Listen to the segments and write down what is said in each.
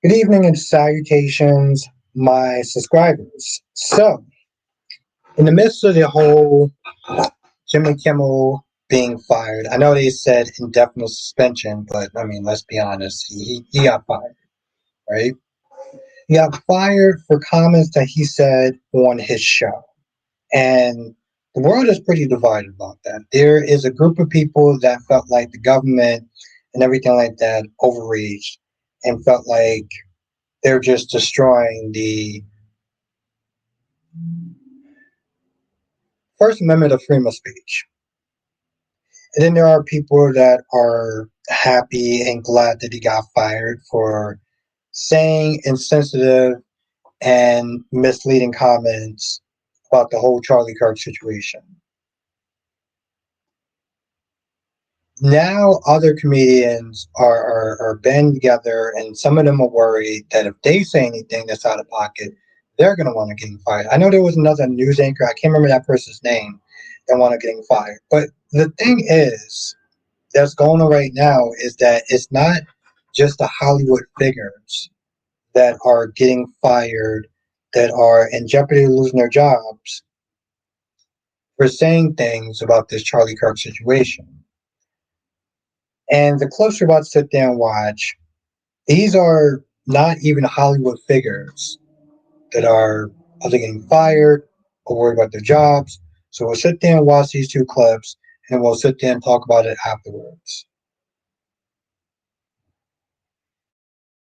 Good evening and salutations, my subscribers. So, in the midst of the whole Jimmy Kimmel being fired, I know they said indefinite suspension, but I mean, let's be honest, he got fired, right? He got fired for comments that he said on his show. And the world is pretty divided about that. There is a group of people that felt like the government and everything like that overreached and felt like they're just destroying the First Amendment of freedom of speech. And then there are people that are happy and glad that he got fired for saying insensitive and misleading comments about the whole Charlie Kirk situation. Now other comedians are banding together, and some of them are worried that if they say anything that's out of pocket, they're going to want to get fired. I know there was another news anchor, I can't remember that person's name, that wanted getting fired. But the thing is, that's going on right now is that it's not just the Hollywood figures that are getting fired, that are in jeopardy of losing their jobs for saying things about this Charlie Kirk situation. And the closer you're about to sit there and watch, these are not even Hollywood figures that are either getting fired or worried about their jobs. So we'll sit there and watch these two clips, and we'll sit there and talk about it afterwards.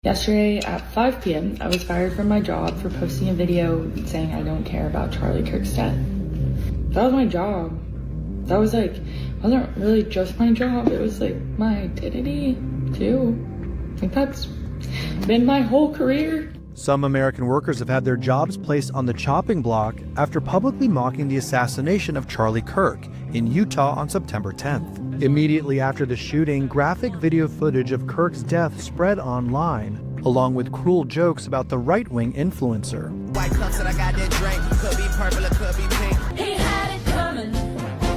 Yesterday at 5 p.m., I was fired from my job for posting a video saying I don't care about Charlie Kirk's death. That was my job. That was wasn't really just my job, it was my identity too. That's been my whole career. Some American workers have had their jobs placed on the chopping block after publicly mocking the assassination of Charlie Kirk in Utah on September 10th. Immediately after the shooting, graphic video footage of Kirk's death spread online, along with cruel jokes about the right-wing influencer. White cups that I got that drink, could be purple or could be pink. He had it coming,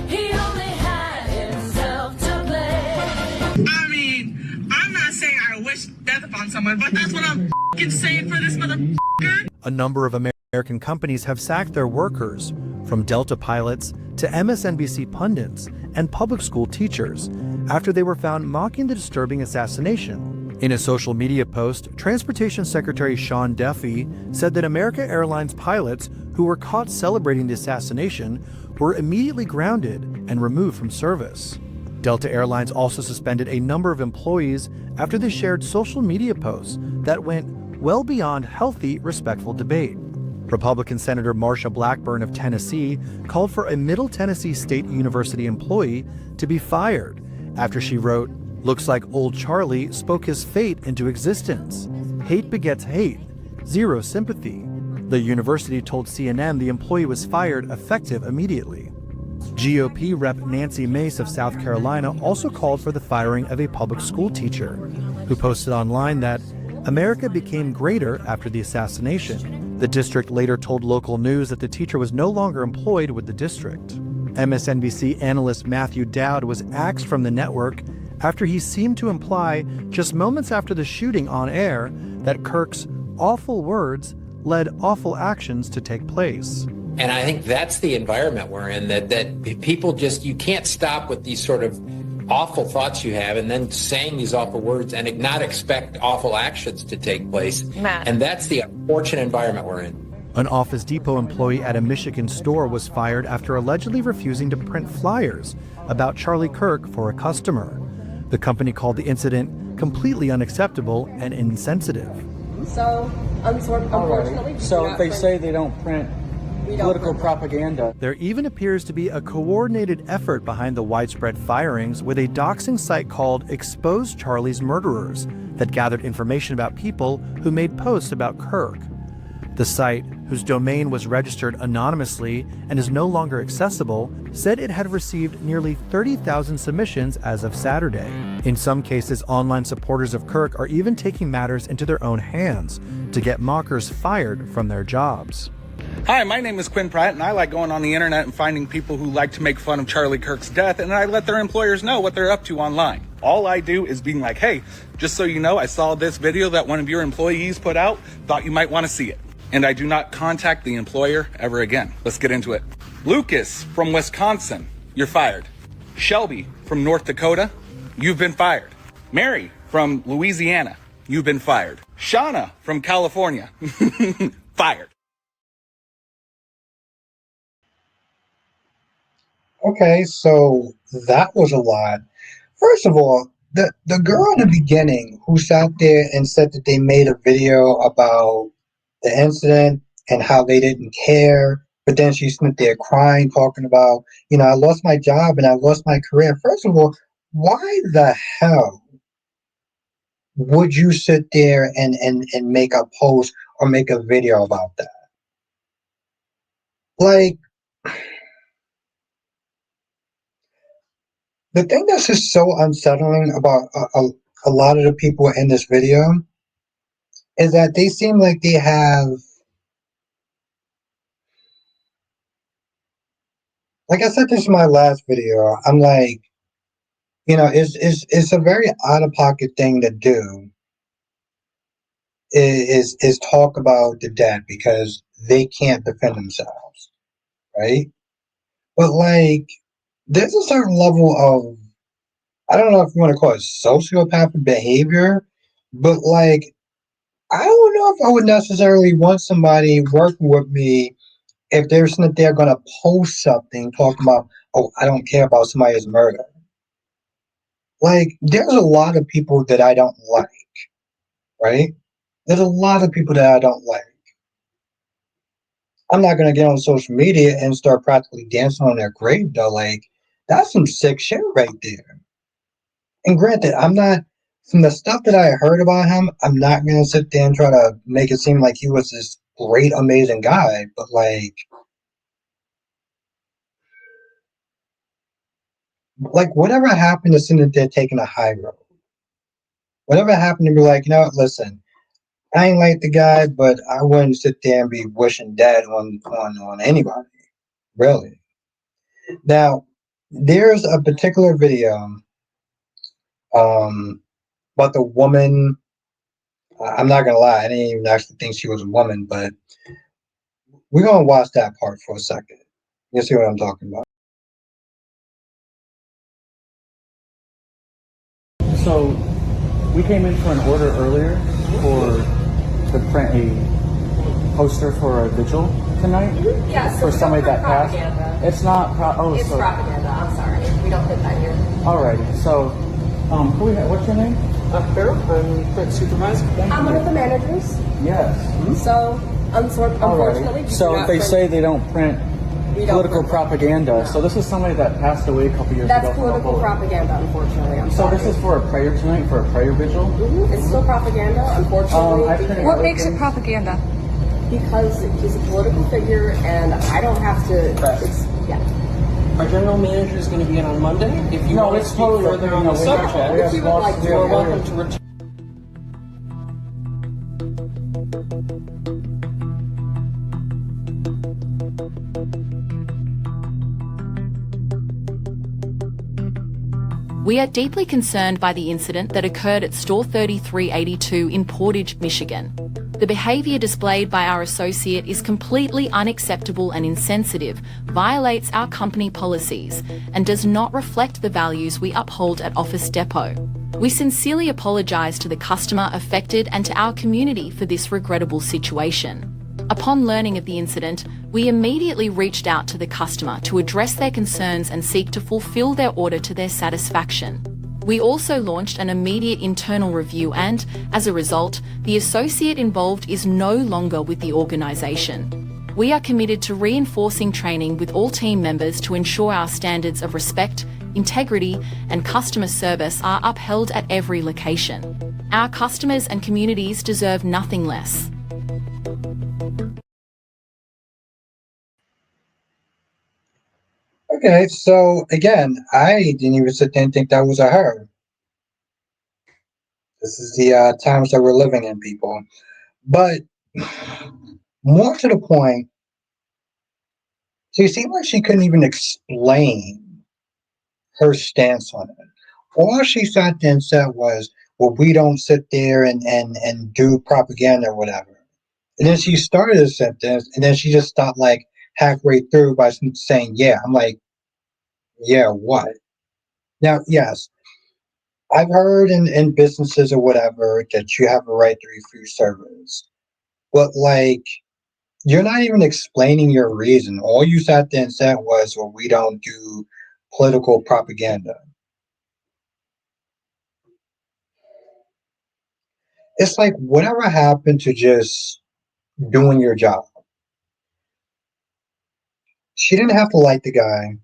he only had himself to blame. I mean, I'm not saying I wish death upon someone, but that's what I'm saying for this motherfucker. A number of American companies have sacked their workers, from Delta pilots to MSNBC pundits and public school teachers, after they were found mocking the disturbing assassination. In a social media post, Transportation Secretary Sean Duffy said that American Airlines pilots who were caught celebrating the assassination were immediately grounded and removed from service. Delta Airlines also suspended a number of employees after they shared social media posts that went well beyond healthy, respectful debate. Republican Senator Marsha Blackburn of Tennessee called for a Middle Tennessee State University employee to be fired after she wrote, "Looks like old Charlie spoke his fate into existence. Hate begets hate. Zero sympathy." The university told CNN the employee was fired effective immediately. GOP Rep Nancy Mace of South Carolina also called for the firing of a public school teacher, who posted online that America became greater after the assassination. The district later told local news that the teacher was no longer employed with the district. MSNBC analyst Matthew Dowd was axed from the network after he seemed to imply, just moments after the shooting on air, that Kirk's awful words led awful actions to take place. And I think that's the environment we're in, that people just, you can't stop with these sort of awful thoughts you have and then saying these awful words and not expect awful actions to take place. Matt. And that's the unfortunate environment we're in. An Office Depot employee at a Michigan store was fired after allegedly refusing to print flyers about Charlie Kirk for a customer. The company called the incident completely unacceptable and insensitive. So, unfortunately, so if they say they don't print political propaganda. There even appears to be a coordinated effort behind the widespread firings, with a doxing site called Expose Charlie's Murderers that gathered information about people who made posts about Kirk. The site, whose domain was registered anonymously and is no longer accessible, said it had received nearly 30,000 submissions as of Saturday. In some cases, online supporters of Kirk are even taking matters into their own hands to get mockers fired from their jobs. Hi, my name is Quinn Pratt, and I like going on the internet and finding people who like to make fun of Charlie Kirk's death, and I let their employers know what they're up to online. All I do is being like, hey, just so you know, I saw this video that one of your employees put out, thought you might want to see it. And I do not contact the employer ever again. Let's get into it. Lucas from Wisconsin, you're fired. Shelby from North Dakota, you've been fired. Mary from Louisiana, you've been fired. Shauna from California, fired. Okay, so that was a lot. First of all, the girl in the beginning who sat there and said that they made a video about the incident and how they didn't care, but then she spent there crying, talking about, I lost my job and I lost my career. First of all, why the hell would you sit there and make a post or make a video about that? Like, the thing that's just so unsettling about a lot of the people in this video is that they seem like they have, like I said this in my last video, I'm like, it's a very out of pocket thing to do is talk about the dead because they can't defend themselves, right? But like, there's a certain level of, I don't know if you want to call it sociopathic behavior, but like, I don't know if I would necessarily want somebody working with me if they're sitting there going to post something talking about, oh, I don't care about somebody's murder. Like, there's a lot of people that I don't like, right? There's a lot of people that I don't like. I'm not going to get on social media and start practically dancing on their grave, though. Like, that's some sick shit right there. And granted, I'm not, from the stuff that I heard about him, I'm not going to sit there and try to make it seem like he was this great, amazing guy. But, like whatever happened to sitting there taking a high road? Whatever happened to be like, listen, I ain't like the guy, but I wouldn't sit there and be wishing dead on anybody, really. Now, there's a particular video about the woman. I'm not gonna lie, I didn't even actually think she was a woman, but we're gonna watch that part for a second. You see what I'm talking about? So, we came in for an order earlier to print a poster for a vigil tonight. Yeah, so for somebody that passed. propaganda. It's not. It's propaganda. I'm sorry. We don't put that here. Alrighty. So, what's your name? Harold, I'm print supervisor. I'm one of the managers. Yes. So, unfortunately, So if they say they don't print political print propaganda, no. so this is somebody that passed away a couple years ago. That's political propaganda, unfortunately. I'm So sorry. this is for a prayer tonight, for a prayer vigil? It's still propaganda, unfortunately. What makes it propaganda? Because he's a political figure, and I don't have to. Our general manager is going to be in on Monday. If you want to speak further on the subject, you would like to. you're welcome to return. We are deeply concerned by the incident that occurred at Store 3382 in Portage, Michigan. The behaviour displayed by our associate is completely unacceptable and insensitive, violates our company policies, and does not reflect the values we uphold at Office Depot. We sincerely apologise to the customer affected and to our community for this regrettable situation. Upon learning of the incident, we immediately reached out to the customer to address their concerns and seek to fulfil their order to their satisfaction. We also launched an immediate internal review and, as a result, the associate involved is no longer with the organisation. We are committed to reinforcing training with all team members to ensure our standards of respect, integrity and customer service are upheld at every location. Our customers and communities deserve nothing less. Okay, so again, I didn't even sit there and think that was a her. This is the times that we're living in, people. But more to the point, she seemed like she couldn't even explain her stance on it. All she sat there and said was, well, we don't sit there and do propaganda or whatever. And then she started a sentence, and then she just stopped like halfway through by saying, yeah. I'm like, yeah, what? Now, yes, I've heard in businesses or whatever that you have a right to refuse service. But like, you're not even explaining your reason. All you sat there and said was, well, we don't do political propaganda. It's like, whatever happened to just doing your job? She didn't have to like the guy.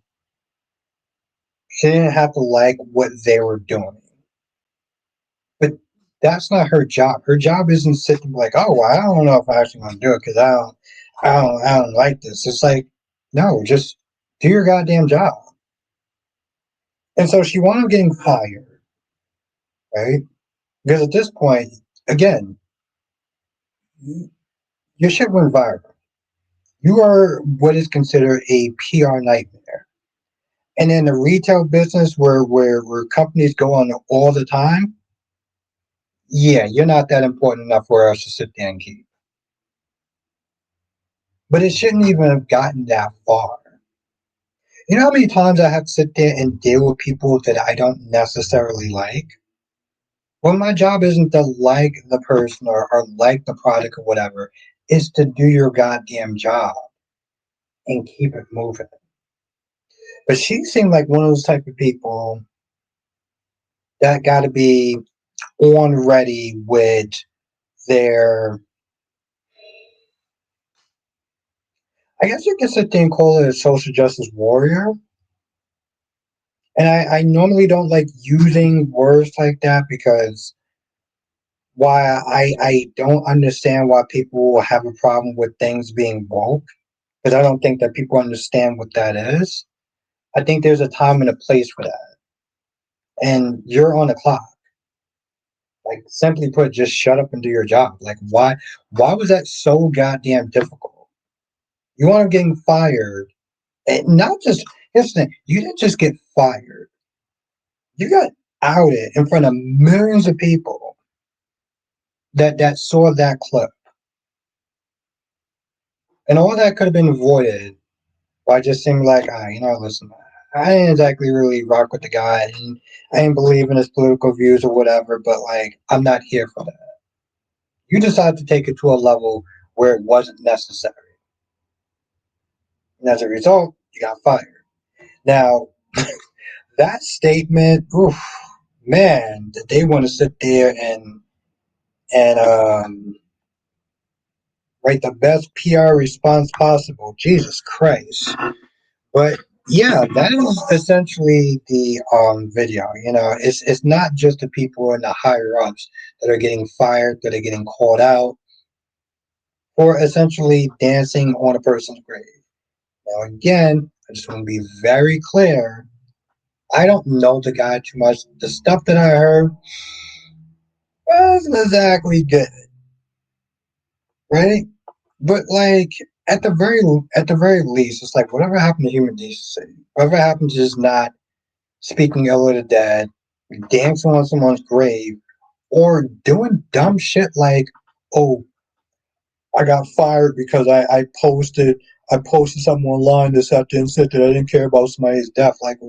She didn't have to like what they were doing. But that's not her job. Her job isn't sitting like, oh, well, I don't know if I actually want to do it because I don't like this. It's like, no, just do your goddamn job. And so she wound up getting fired, right? Because at this point, again, your shit went viral. You are what is considered a PR nightmare. And in the retail business where companies go on all the time, yeah, you're not that important enough for us to sit there and keep. But it shouldn't even have gotten that far. You know how many times I have to sit there and deal with people that I don't necessarily like? Well, my job isn't to like the person or like the product or whatever. It's to do your goddamn job and keep it moving. But she seemed like one of those type of people that got to be on ready with their, I guess you could sit there and call it a social justice warrior. And I normally don't like using words like that because why I don't understand why people will have a problem with things being woke. Because I don't think that people understand what that is. I think there's a time and a place for that. And you're on the clock. Like simply put, just shut up and do your job. Like why was that so goddamn difficult? You want to getting fired. And not just here's the thing, you didn't just get fired. You got outed in front of millions of people that saw that clip. And all that could have been avoided by just saying like, listen, I didn't exactly really rock with the guy and I didn't believe in his political views or whatever, but like I'm not here for that. You decided to take it to a level where it wasn't necessary. And as a result, you got fired. Now, that statement, oof, man, that they want to sit there and write the best PR response possible. Jesus Christ. But yeah, that is essentially the video. You know, it's not just the people in the higher ups that are getting fired, that are getting called out for essentially dancing on a person's grave. Now again, I just want to be very clear. I don't know the guy too much. The stuff that I heard wasn't exactly good, right? But like at the very least, it's like whatever happened to human decency, whatever happened to just not speaking ill of the dead, dancing on someone's grave, or doing dumb shit like, oh, I got fired because I posted something online that said and said that I didn't care about somebody's death. Like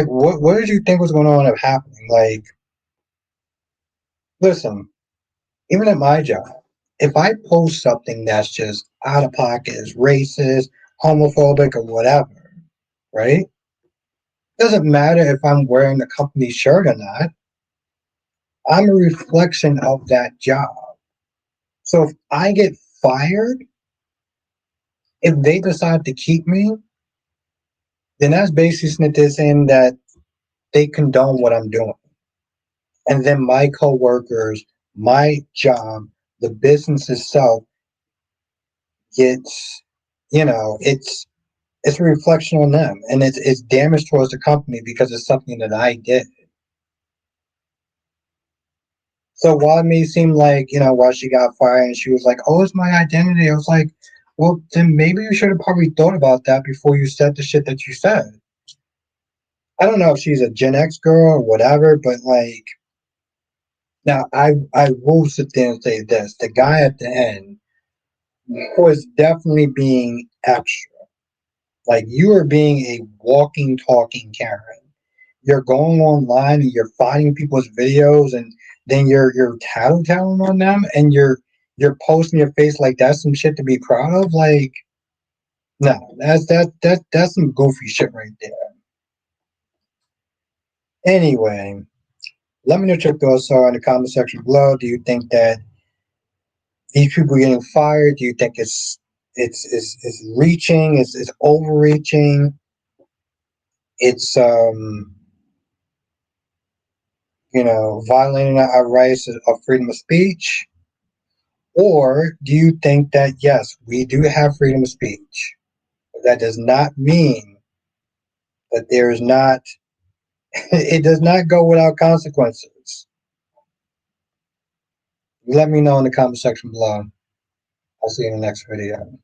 what did you think was going to end up happening? Like, listen, even at my job, if I post something that's just out of pocket, is racist, homophobic, or whatever, right? Doesn't matter if I'm wearing the company shirt or not. I'm a reflection of that job. So if I get fired, if they decide to keep me, then that's basically saying that they condone what I'm doing. And then my coworkers, my job, the business itself gets, it's a reflection on them, and it's damage towards the company because it's something that I did. So while it may seem like, while she got fired and she was like, oh, it's my identity, I was like, well, then maybe you should have probably thought about that before you said the shit that you said. I don't know if she's a Gen X girl or whatever, but like, now I will sit there and say this: the guy at the end was definitely being extra. Like, you are being a walking, talking Karen. You're going online and you're finding people's videos, and then you're tattling on them, and you're posting your face like that's some shit to be proud of. Like, no, that's some goofy shit right there. Anyway, let me know what your thoughts are in the comment section below. Do you think that these people are getting fired? Do you think it's reaching? It's overreaching? It's violating our rights of freedom of speech? Or do you think that yes, we do have freedom of speech, but that does not mean that there is not it does not go without consequences? Let me know in the comment section below. I'll see you in the next video.